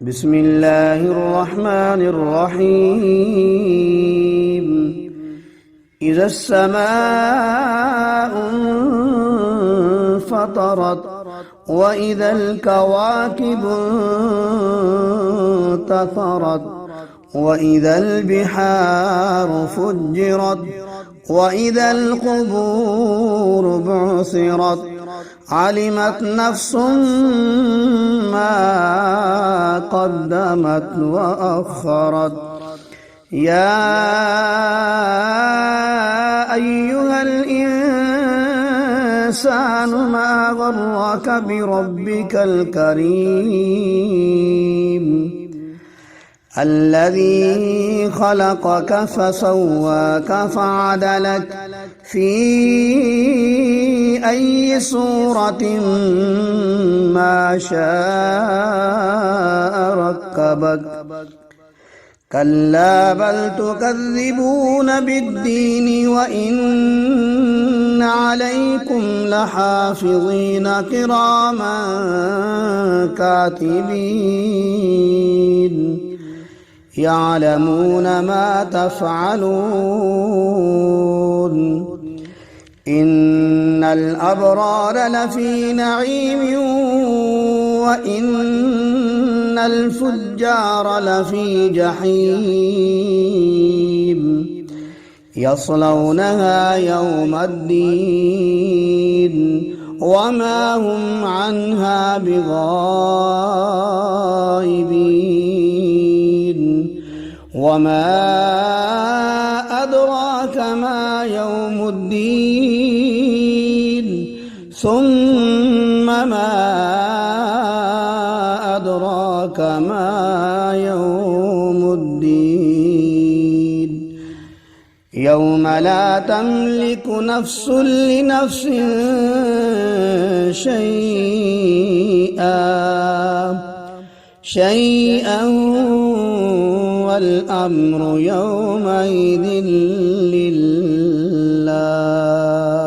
بسم الله الرحمن الرحيم. إذا السماء انفطرت وإذا الكواكب انتثرت وإذا البحار فجرت وإذا القبور بعثرت علمت نفس ما قدمت وأخرت. يا أيها الإنسان ما غرك بربك الكريم الذي خلقك فسواك فعدلك في أي صورة ما شاء ركبك. كلا بل تكذبون بالدين وإن عليكم لحافظين كراما كاتبين يعلمون ما تفعلون. إن الأبرار لفي نعيم وإن الفجار لفي جحيم يصلونها يوم الدين وما هم عنها بغائبين. وما أدراك ما يوم الدين ثم ما أدراك ما يوم الدين يوم لا تملك نفس لنفس شيئا والأمر يومئذ لله.